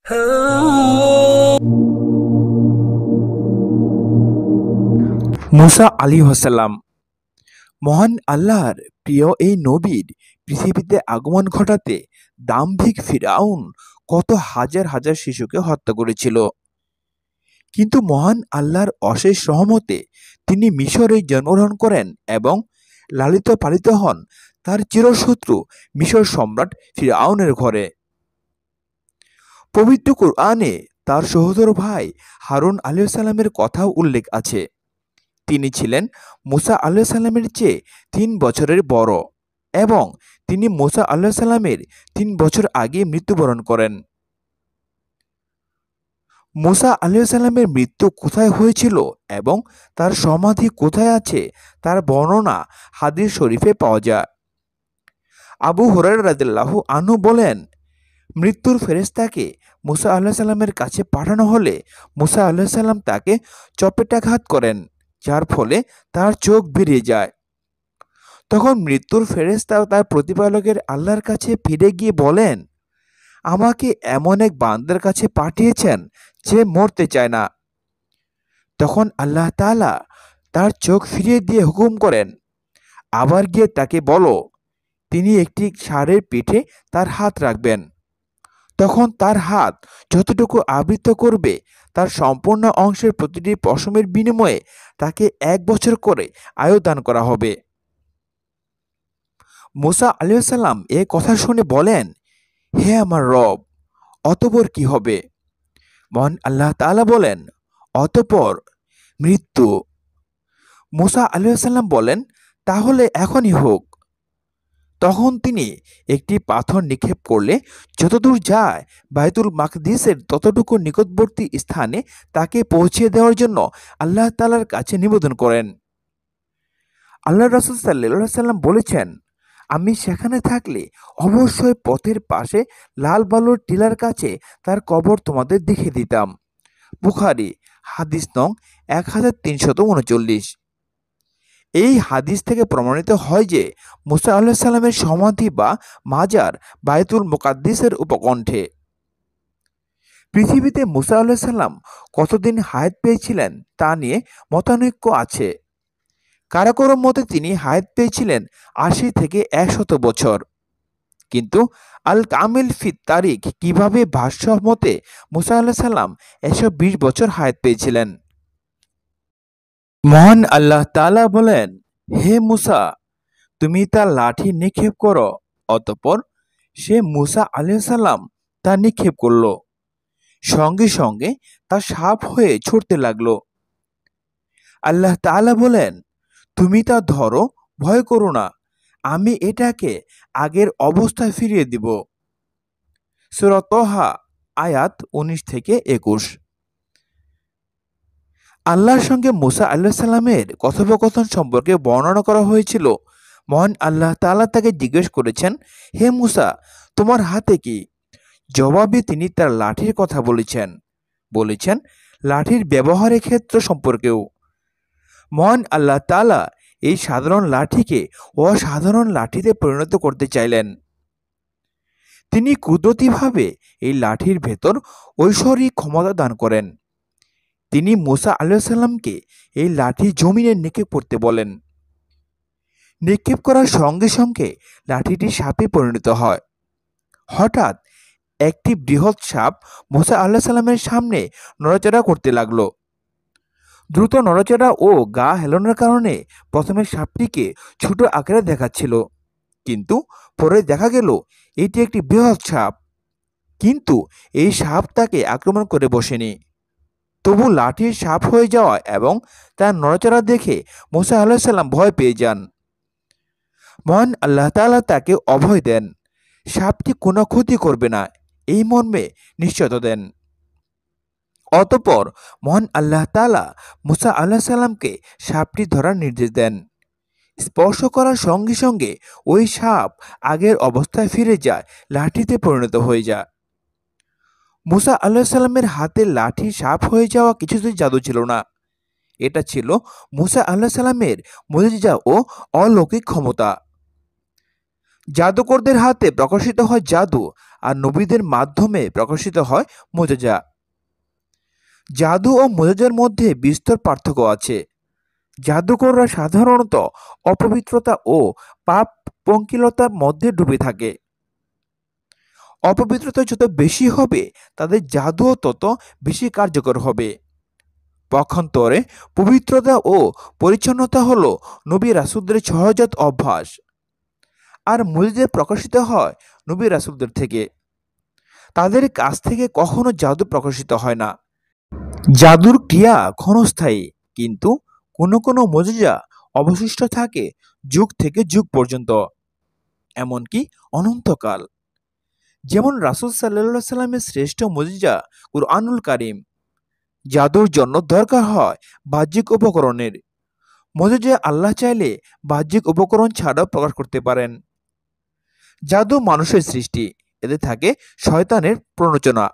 মুসা আলাইহিসসালাম মহান আল্লাহর প্রিয় এই নবীর পৃথিবীতে আগমন ঘটাতে দাম্ভিক ফিরআউন কত হাজার হাজার শিশুকে হত্যা করেছিল। কিন্তু মহান আল্লাহর অশেষ রহমতে তিনি মিশরে জন্মগ্রহণ করেন এবং লালিত পালিত হন তার চিরশত্রু মিশর সম্রাট ফিরআউনের ঘরে। পবিত্র কুরআনে তার সহোদর ভাই হারুন আলাইহিসসালামের কথাও উল্লেখ আছে। তিনি ছিলেন মুসা আলাইহিসসালামের চেয়ে ৩ বছরের বড় এবং তিনি মুসা আলাইহিসসালামের ৩ বছর আগে মৃত্যুবরণ করেন। মুসা আলাইহিসসালামের মৃত্যু কোথায় হয়েছিল এবং তার সমাধি কোথায় আছে তার বর্ণনা হাদিস শরীফে পাওয়া যায়। আবু হুরায়রা রাদিয়াল্লাহু আনহু বলেন, মৃত্যুর ফেরেশতাকে মুসা আলাইহিসসালামের কাছে পাঠানো হলে মুসা আলাইহিসসালাম তাকে চপেটাঘাত করেন, যার ফলে তার চোখ বেরিয়ে যায়। তখন মৃত্যুর ফেরেশতা তার প্রতিপালকের আল্লাহর কাছে ফিরে গিয়ে বলেন, আমাকে এমন এক বান্দার কাছে পাঠিয়েছেন যে মরতে চায় না। তখন আল্লাহ তাআলা তার চোখ ফিরিয়ে দিয়ে হুকুম করেন, আবার গিয়ে তাকে বলো তিনি একটি ষাঁড়ের পিঠে তার হাত রাখবেন। তখন তার হাত যতটুকু আবৃত করবে তার সম্পূর্ণ অংশের প্রতিটি পশমের বিনিময়ে তাকে ১ বছর করে আয়ু দান করা হবে। মুসা আলাইহিসসালাম এ কথা শুনে বলেন, হে আমার রব, অতঃপর কি হবে? মহান আল্লাহ তাআলা বলেন, অতঃপর মৃত্যু। মুসা আলাইহিসসালাম বলেন, তাহলে এখনই হোক। তখন তিনি একটি পাথর নিক্ষেপ করলে যতদূর যায় বাইতুল মাকদিসের ততটুকু নিকটবর্তী স্থানে তাকে পৌঁছে দেওয়ার জন্য আল্লাহ তাআলার কাছে নিবেদন করেন। আল্লাহ রাসূল সাল্লাল্লাহু আলাইহি সাল্লাম বলেছেন, আমি সেখানে থাকলে অবশ্যই পথের পাশে লাল বালুর টিলার কাছে তার কবর তোমাদের দেখিয়ে দিতাম। বুখারী হাদিস নং 1339। এই হাদিস থেকে প্রমাণিত হয় যে মুসা আলাইহিস সালামের সমাধি বা মাজার বাইতুল মুকাদ্দিসের উপকণ্ঠে। পৃথিবীতে মুসা আলাইহিস সালাম কতদিন হায়াত পেয়েছিলেন তা নিয়ে মতানৈক্য আছে। কারো কারো মতে তিনি হায়াত পেয়েছিলেন ৮০ থেকে ১০০ বছর। কিন্তু আল কামিল ফি তারিখ কিভাবে ভাষ্য মতে মুসা আলাইহিস সালাম ১২০ বছর হায়াত পেয়েছিলেন। মহান আল্লাহ তাআলা বলেন, হে মুসা, তুমি তার লাঠি নিক্ষেপ করো। অতঃপর সে মুসা আলাইহিস সালাম তা নিক্ষেপ করল। সঙ্গে সঙ্গে তা সাপ হয়ে ছুটতে লাগলো। আল্লাহ তাআলা বলেন, তুমি তা ধরো, ভয় করো না, আমি এটাকে আগের অবস্থায় ফিরিয়ে দিব। সূরা তাহা আয়াত ১৯ থেকে ২১। আল্লাহর সঙ্গে মুসা আলাইহিস সালামের কথোপকথন সম্পর্কে বর্ণনা করা হয়েছিল। মহান আল্লাহ তাআলা তাকে জিজ্ঞেস করেছেন, হে মুসা, তোমার হাতে কি? জবাবে তিনি তার লাঠির কথা বলেছেন লাঠির ব্যবহারের ক্ষেত্র সম্পর্কেও। মহান আল্লাহ তাআলা এই সাধারণ লাঠিকে অসাধারণ লাঠিতে পরিণত করতে চাইলেন। তিনি কুদরতিভাবে এই লাঠির ভেতর ঐশ্বরিক ক্ষমতা দান করেন। তিনি মুসা আলাইহিস সালামকে এই লাঠি জমিনে নিক্ষেপ করতে বলেন। নিক্ষেপ করার সঙ্গে সঙ্গে লাঠিটি সাপে পরিণত হয়। হঠাৎ একটি বৃহৎ সাপ মুসা আলাইহিস সালামের সামনে নড়াচড়া করতে লাগলো। দ্রুত নড়াচড়া ও গা হেলানোর কারণে প্রথমে সাপটিকে ছোট আকারে দেখাচ্ছিল, কিন্তু পরে দেখা গেল এটি একটি বৃহৎ সাপ। কিন্তু এই সাপ তাকে আক্রমণ করে বসেনি। তবু লাঠির সাপ হয়ে যাওয়া এবং তার নড়াচড়া দেখে মুসা আলাইহিস সালাম ভয় পেয়ে যান। মহান আল্লাহ তাআলা তাকে অভয় দেন, সাপটি কোনো ক্ষতি করবে না, এই মর্মে নিশ্চয়তা দেন। অতঃপর মহান আল্লাহ তাআলা মুসা আলাইহিস সালামকে সাপটি ধরার নির্দেশ দেন। স্পর্শ করার সঙ্গে সঙ্গে ওই সাপ আগের অবস্থায় ফিরে যায়, লাঠিতে পরিণত হয়ে যায়। মুসা আলাইহিস সালামের হাতে লাঠি সাপ হয়ে যাওয়া কিছুতেই জাদু ছিল না। এটা ছিল মুসা আলাইহিস সালামের মুজিজা ও অলৌকিক ক্ষমতা। জাদুকরদের হাতে প্রকাশিত হয় জাদু আর নবীদের মাধ্যমে প্রকাশিত হয় মুজিজা। জাদু ও মুজিজার মধ্যে বিস্তর পার্থক্য আছে। জাদুকররা সাধারণত অপবিত্রতা ও পাপ পঙ্কিলতার মধ্যে ডুবে থাকে। অপবিত্রতা যত বেশি হবে তাদের জাদুও তত বেশি কার্যকর হবে। পক্ষান্তরে পবিত্রতা ও পরিচ্ছন্নতা হলো নবী রাসূলদের সহজাত অভ্যাস। আর মুজিজা প্রকাশিত হয় নবী রাসূলদের থেকে। তাদের কাছ থেকে কখনো জাদু প্রকাশিত হয় না। জাদুর ক্রিয়া ক্ষণস্থায়ী, কিন্তু কোনো কোনো মুজিজা অবশিষ্ট থাকে যুগ থেকে যুগ পর্যন্ত, এমনকি অনন্তকাল। যেমন রাসূল সাল্লাল্লাহু আলাইহি সাল্লামের শ্রেষ্ঠ মুজিজা কুরআনুল কারীম। জাদুর জন্য দরকার হয় বাহ্যিক উপকরণের। মুজিজা আল্লাহ চাইলে বাহ্যিক উপকরণ ছাড়াও প্রকাশ করতে পারেন। জাদু মানুষের সৃষ্টি, এতে থাকে শয়তানের প্ররোচনা।